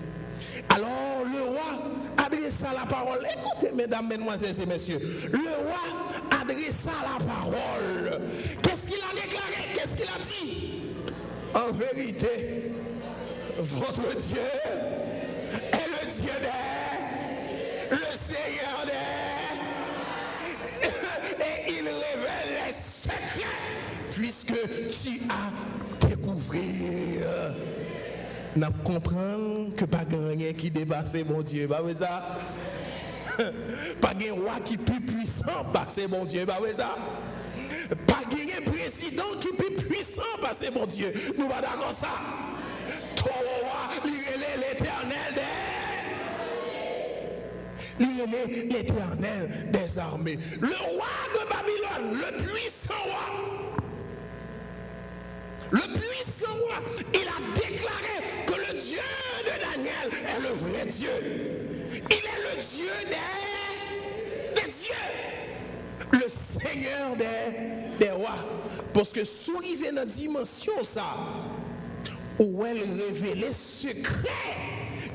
Alors le roi adressa la parole. Écoutez mesdames, mesdemoiselles et messieurs. Le roi adressa la parole. Qu'est-ce qu'il a déclaré? Qu'est-ce qu'il a dit? En vérité, votre Dieu est le Dieu des, le Seigneur des, et il révèle les secrets, puisque tu as découvert. N'a comprendre que pas rien qui dépasse mon Dieu, pas ça. Pas un roi qui est plus puissant passer mon Dieu, pas ça. Pas un président qui est plus puissant passer mon Dieu. Nous va d'accord ça. Ton roi, l'Éternel des armées. Le roi de Babylone, le puissant roi. Le puissant roi, il a déclaré que le Dieu de Daniel est le vrai Dieu. Il est le Dieu des dieux. Le Seigneur des rois. Parce que soulever notre dimension, ça, où elle révèle secret.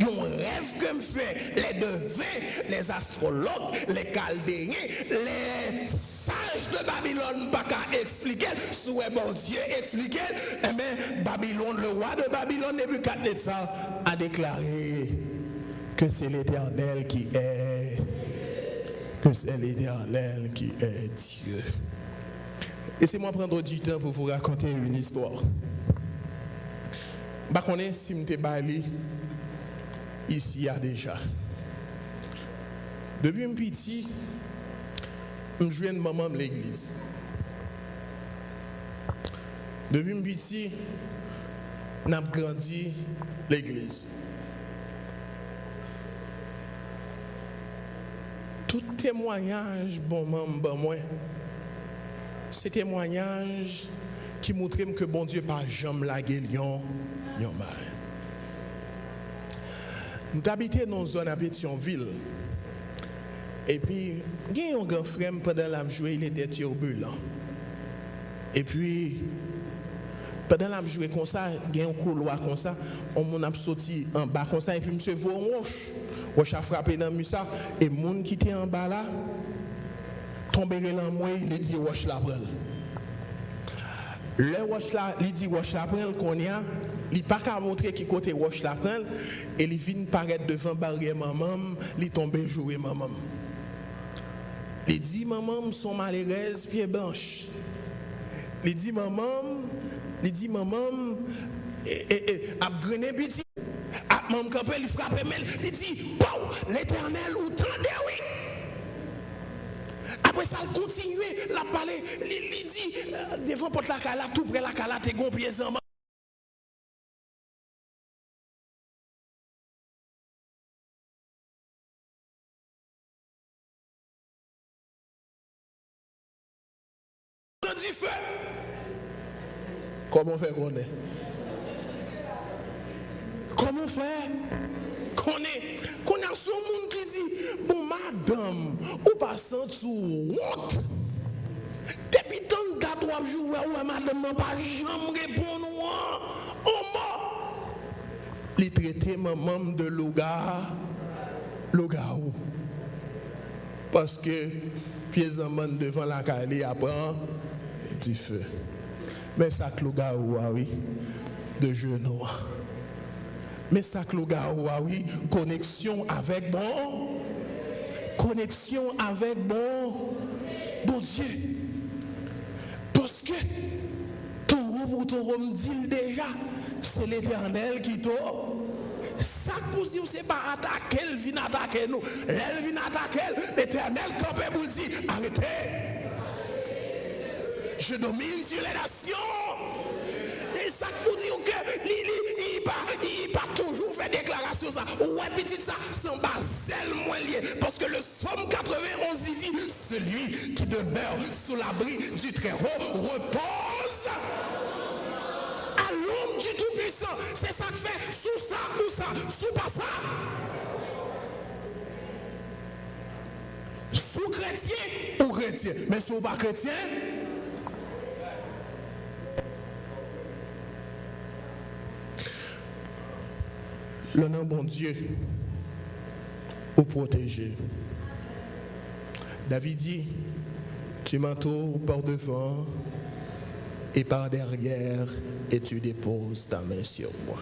Un rêve que me fait les devins, les astrologues, les chaldéens, les sages de Babylone, pas qu'à expliquer, sous bon Dieu expliquer, eh bien, Babylone, le roi de Babylone, Nebuchadnezzar, a déclaré que c'est l'Éternel qui est, que c'est l'Éternel qui est Dieu. Laissez-moi prendre du temps pour vous raconter une histoire. Je ne sais pas si je suis ici il y a déjà. Depuis un petit, je joue une maman de l'église. Depuis un petit, je suis grandi l'église. Tout témoignage, bon moi, c'est témoignage qui montre que bon Dieu pas jamais lagué lion mal. Nous habitons dans une zone à Pétionville. Et puis, il y a un grand frère pendant la journée, il était turbulent. Et puis, Pendant que je joué comme ça, il y a un couloir comme ça, on a sorti en bas comme ça, et puis monsieur voit un roche. Roche a frappé dans le mur, et le monde qui était en bas là, tombé dans moi, il dit roche la prend. Le roche là, il dit roche la prend, qu'on y a, il n'a pas qu'à montrer qui côté roche la prend, et il vient paraître devant barrière maman, il tombe jouer maman. Il dit maman, son malheureuse, pied blanche. Il dit maman, a grené petit, a maman campé, il frappe, il dit, wow, l'Éternel ou tendez, oui. Après ça, il continue, la parler, il dit, devant porte la cala, tout près la cala, t'es gon pied en bas. Du feu. Comment faire qu'on est? Comment faire qu'on est? Qu'on a son monde qui dit, bon madame, ou pas sans tout honte. Depuis tant de 3 jours, ouais madame n'a pas jamais répondu au mot. Il traité maman de loup-garou. Parce que pieds en main devant la caille apprend du feu. Mais ça que loup-garou, oui, de genoux. Mais ça que loup-garou, oui, connexion avec bon Dieu. Parce que ton rôle dit déjà, c'est l'Éternel qui t'a. Ça pour dire c'est pas attaquer, elle vient attaquer nous. Elle vient attaquer, l'Éternel campé pour dire arrêtez. Je domine sur les nations. Et ça pour dire que il pas toujours fait déclaration ça. Ouais petit ça, sans basel moins lié. Parce que le psaume 91 il dit celui qui demeure sous l'abri du Très-Haut repose à l'ombre du Tout-Puissant. C'est ça que fait sous ça ou ça, sous pas ça. Sous chrétien ou chrétien. Mais sous pas chrétien. Le nom bon Dieu ou protéger. David dit, tu m'entoures par devant et par derrière et tu déposes ta main sur moi.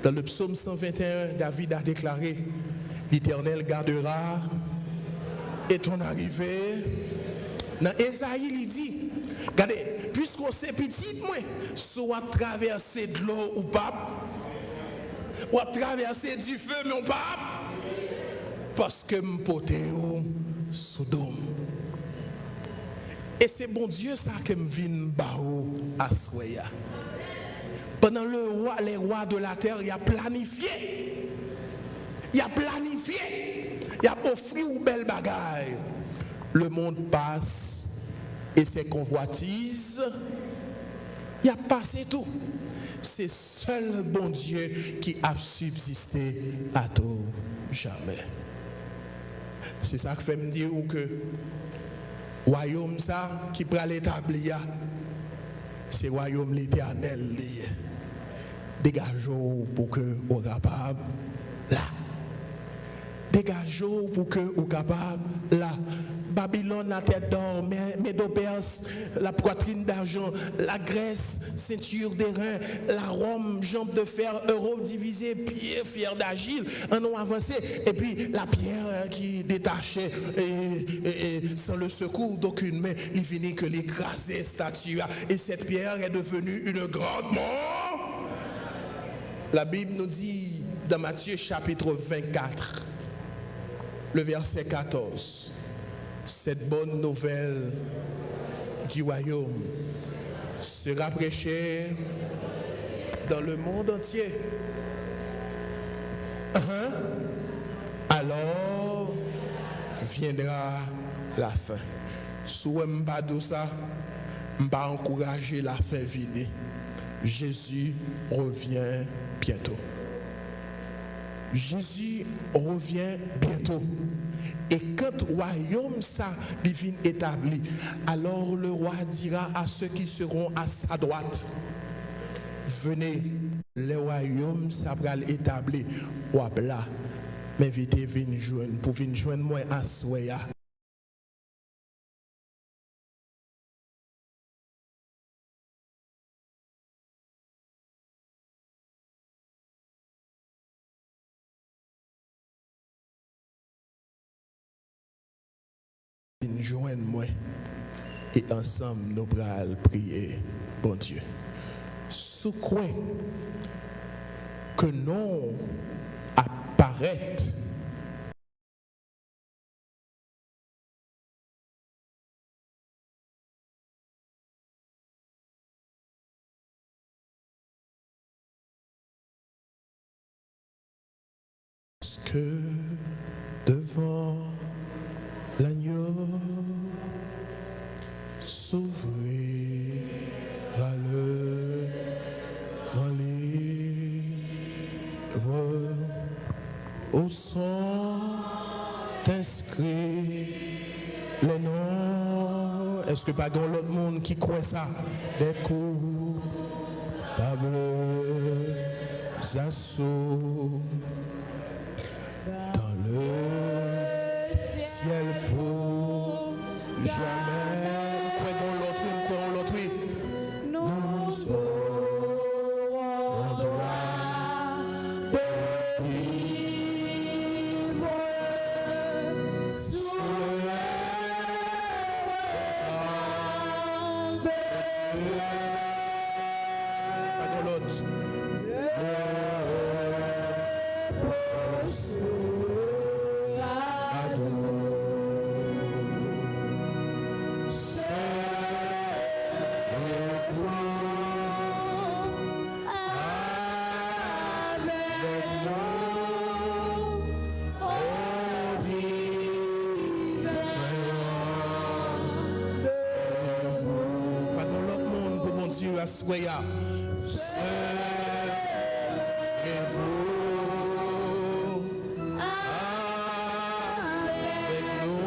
Dans le psaume 121, David a déclaré, l'Éternel gardera et ton arrivée. Dans Ésaïe, il dit, regardez, puisqu'on sait petit, moi, soit traverser de l'eau ou pas, ou à traverser du feu, mon pape, parce que me pote au Sodome. Et c'est bon Dieu ça que me vient bao à Soya. Pendant les rois de la terre, il a planifié. Il a offert une belle bagaille. Le monde passe et ses convoitises, il a passé tout. C'est seul bon Dieu qui a subsisté à tout jamais. C'est ça que fait me dire que royaume ça qui prend l'établir, c'est royaume l'Éternel. Dégageons pour que vous capable là. Dégageons pour que vous capable là. Babylone, la tête d'or, Médo-Perse, la poitrine d'argent, la Grèce, ceinture d'airain, la Rome, jambe de fer, Europe divisée, pierre, fier d'agile, un nom avancé, et puis la pierre qui détachait et sans le secours d'aucune main, il finit que l'écraser statue, et cette pierre est devenue une grande mort. La Bible nous dit dans Matthieu chapitre 24, le verset 14, cette bonne nouvelle du royaume sera prêchée dans le monde entier. Alors viendra la fin. Si je ne pas ça, je ne vais pas encourager la fin venir. Jésus revient bientôt. Jésus revient bientôt. Et quand le royaume ça divine établi, alors le roi dira à ceux qui seront à sa droite, venez, le royaume, ça va l'établir. Ou là, m'inviter venir joindre, pour venir joindre moi à Soya. Joindre moi et ensemble nous allons prier, bon Dieu. Sous quoi que non apparaît que devant l'agneau s'ouvrira le grand livre où sont inscrits les noms. Est-ce que pas dans l'autre monde qui croit ça? Des coupables assauts dans le ciel pour jamais. Quoi dans l'autre, quoi dans l'autre, oui. Nous aurons droit de vivre sous le pas dans l'autre. Soya, serez-vous avec nous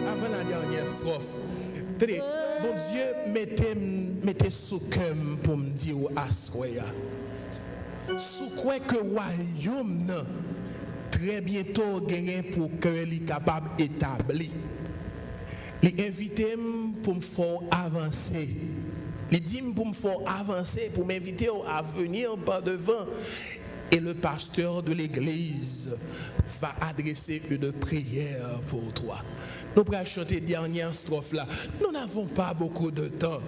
avant la dernière strophe, tenez, bon Dieu, mettez sous cœur pour me dire à Soya. Sous quoi que royaume très bientôt gagner pour que il capable d'établir. Il invite pour me faire avancer. Il dit pour me faire avancer, pour m'inviter à venir par devant. Et le pasteur de l'église va adresser une prière pour toi. Nous allons chanter dernière strophe là. Nous n'avons pas beaucoup de temps.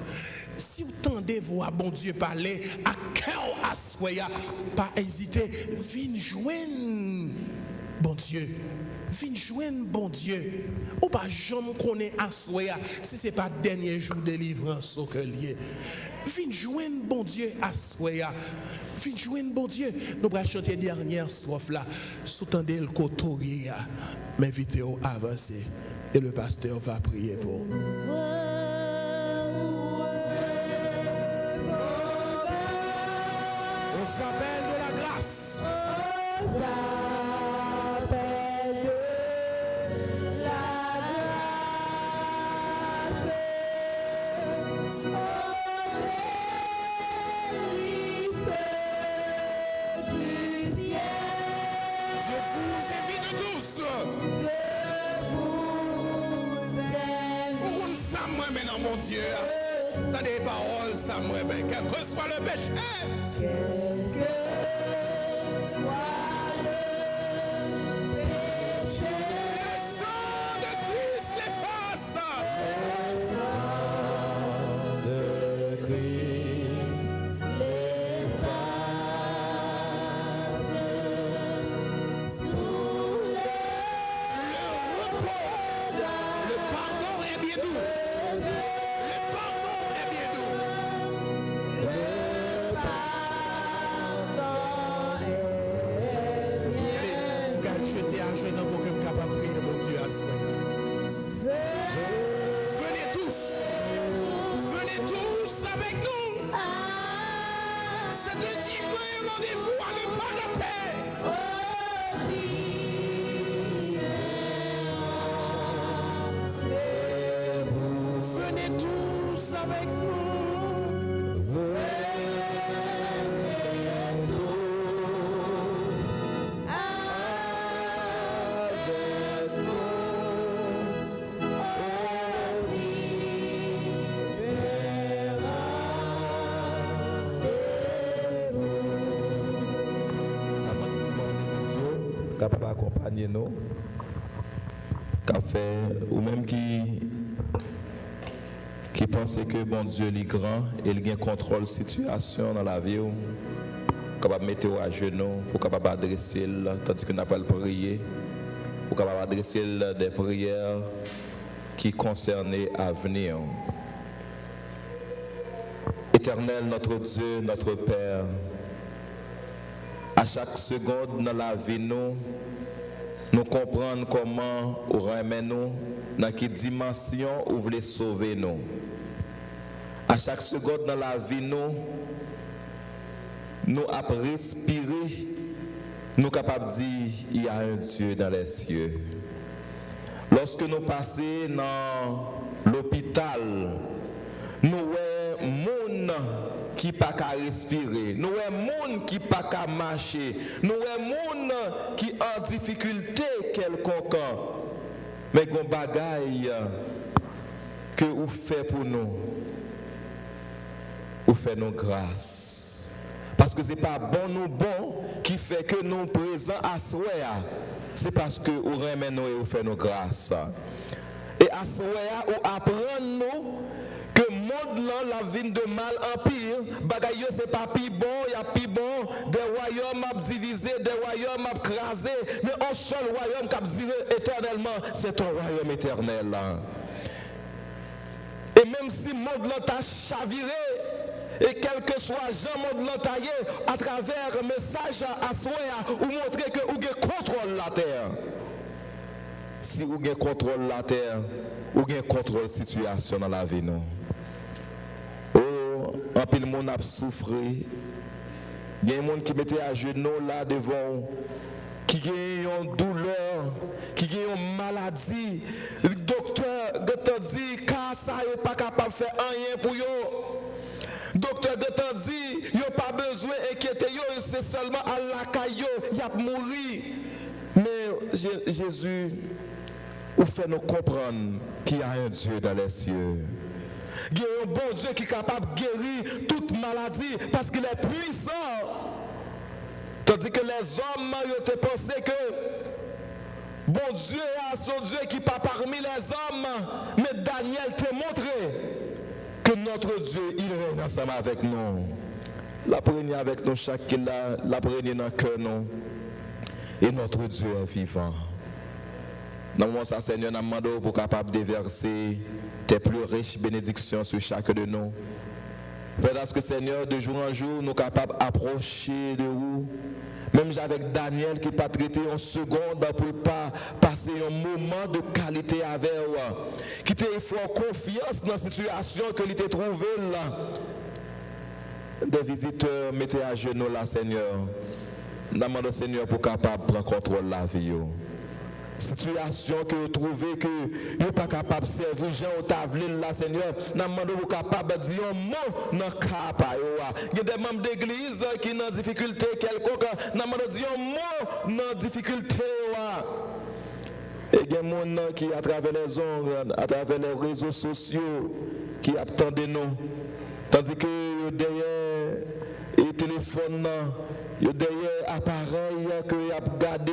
Si vous tendez voir bon Dieu parler à cœur à soya, pas hésiter, viens joindre bon Dieu. Viens joindre bon Dieu. Ou pas jamais connaît à soya si c'est pas dernier jour de délivrance au lié. Viens joindre bon Dieu à soya. Viens joindre bon Dieu. Nous allons chanter dernière strophe là. Sous-tendez le cotoria, m'inviter à avancer et le pasteur va prier pour nous. On s'appelle de la grâce. On s'appelle de la grâce. Oh, du ciel. Je vous invite tous. Je vous invite. Pour ça, moi, maintenant, mon Dieu. T'as des paroles, ça, moi, ben, quel que soit le péché. capable d'accompagner nous, ou même qui pense que bon Dieu est grand et il a un contrôle de situation dans la vie, capable de mettre à genoux, pour capable adresser, tandis que nous n'avons pas prier, pour capable adresser des prières qui concernent l'avenir. Éternel, notre Dieu, notre Père, à chaque seconde dans la vie, nous comprenons comment nous remettons, dans quelle dimension vous voulez sauver nous. À chaque seconde dans la vie, nous avons respiré, nous sommes capables de dire il y a un Dieu dans les cieux. Lorsque nous passons dans l'hôpital, nous voyons gens qui ne peuvent pas respirer, nous voyons gens qui ne peuvent pas marcher, nous voyons gens qui ont en difficulté quelconque. Mais il y a des bagailles que vous faites pour nous. Vous faites nos grâces. Parce que ce n'est pas bon qui fait que nous présents à soi. C'est parce que vous remettez nous et vous faites nos grâces. Et à soi, vous apprenez nous que le monde là, la vie de mal empire, bagaille c'est pas plus bon, il y a plus bon, des royaumes à diviser, des royaumes à craser, mais un seul royaume qui a divisé éternellement, c'est ton royaume éternel. Et même si le monde là t'a chaviré, et quel que soit Jean monde là taillé, à travers un message à soi, ou montrer que vous avez contrôle la terre. Si vous avez contrôle la terre, vous avez contrôle la situation dans la vie. Non? Oh, un peu le monde a souffert. Il y a des gens qui mettaient à genoux là devant, qui ont une douleur, qui ont une maladie. Le docteur dit que ça n'est pas capable de faire rien pour eux. Docteur Gotan dit, il n'y a pas besoin d'inquiéter, c'est seulement à la caillou, il y a mourir. Mais Jésus, vous fait nous comprendre qu'il y a un Dieu dans les cieux. Il y a un bon Dieu qui est capable de guérir toute maladie parce qu'il est puissant. Tandis que les hommes ont pensé que bon Dieu est son Dieu qui n'est pas parmi les hommes. Mais Daniel t'a montré que notre Dieu, il règne ensemble avec nous. La prenez avec nous chaque là, la prenez dans le cœur nous. Et notre Dieu est vivant. Dans mon Seigneur, nous demandons pour capable de déverser tes plus riches bénédictions sur chacun de nous. Parce que Seigneur, de jour en jour, nous sommes capables d'approcher de vous. Même avec Daniel qui n'a pas traité en seconde pour ne pas passer un moment de qualité avec vous. Qui te fait confiance dans la situation que il t'a trouvé là. Des visiteurs, mettez à genoux là, Seigneur. Demandez au Seigneur pour capable de prendre contrôle de la vie. Situation que vous trouvez que vous n'êtes pas capable de servir Jean au tablin là, Seigneur. Demandez vous capable de dire un mot dans le cas. Il y a des membres d'église qui sont en difficulté quelconque. Demandez de dire un mot dans la difficulté. Et il y a des gens qui, à travers les ongles, à travers les réseaux sociaux, qui attendent nous. Tandis que derrière les téléphones, derrière l'appareil que vous avez gardé.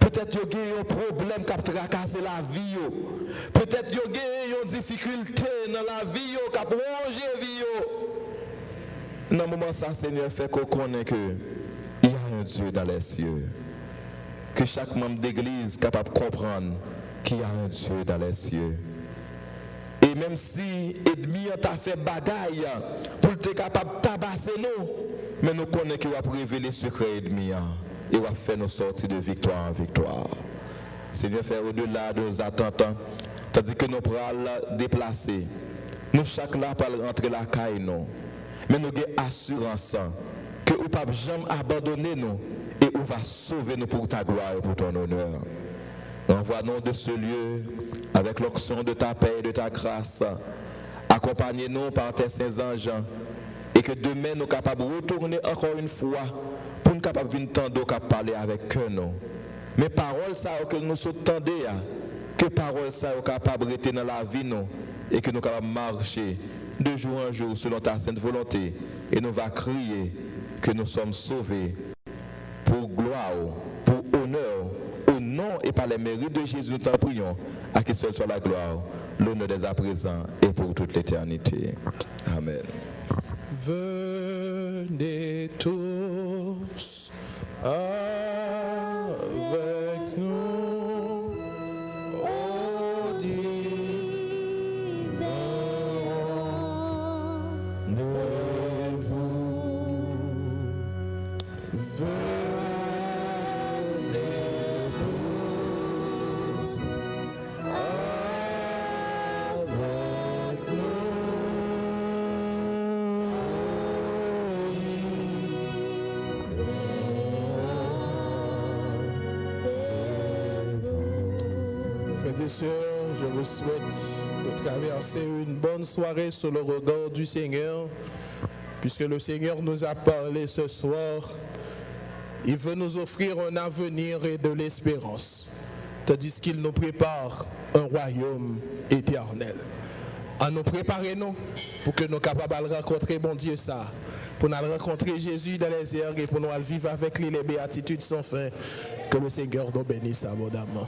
Peut-être qu'il y a un problème qui a tracassé la vie. Peut-être qu'il y a une difficulté dans la vie qui a rongé la vie. Dans le moment ça, Seigneur, fait qu'on connaît qu'il y a un Dieu dans les cieux. Que chaque membre d'église est capable de comprendre qu'il y a un Dieu dans les cieux. Et même si l'ennemi a fait bagaille pour être capable de tabasser nous, mais nous connaissons qu'il va révéler les secrets de l'ennemi. Et va faire nos sorties de victoire en victoire. Seigneur, faire au-delà de nos attentes, tandis que nous pourrons déplacer. Nous, chaque là, pour rentrer la caille, nous. Mais nous avons assurance que nous ne pouvons jamais abandonner nous et nous va sauver nous pour ta gloire et pour ton honneur. Envoie-nous de ce lieu avec l'onction de ta paix et de ta grâce. Accompagnez-nous par tes saints anges et que demain nous sommes capables de retourner encore une fois pour nous capables de venir parler avec nous. Mais paroles ça que nous entendons, que paroles ça capables de rester dans la vie nous et que nous capables de marcher de jour en jour selon ta sainte volonté et nous va crier que nous sommes sauvés pour gloire, pour et par les mérites de Jésus, nous t'en prions, à qui seul soit la gloire, l'honneur dès à présent et pour toute l'éternité. Amen. Venez tous avec nous au divin rendez-vous. Venez tous avec nous. Frères et sœurs, je vous souhaite de traverser une bonne soirée sous le regard du Seigneur, puisque le Seigneur nous a parlé ce soir. Il veut nous offrir un avenir et de l'espérance, tandis qu'il nous prépare un royaume éternel. À nous préparer nous pour que nous soyons capables de rencontrer bon Dieu ça, pour nous rencontrer Jésus dans les airs et pour nous vivre avec lui les béatitudes sans fin. Que le Seigneur nous bénisse abondamment.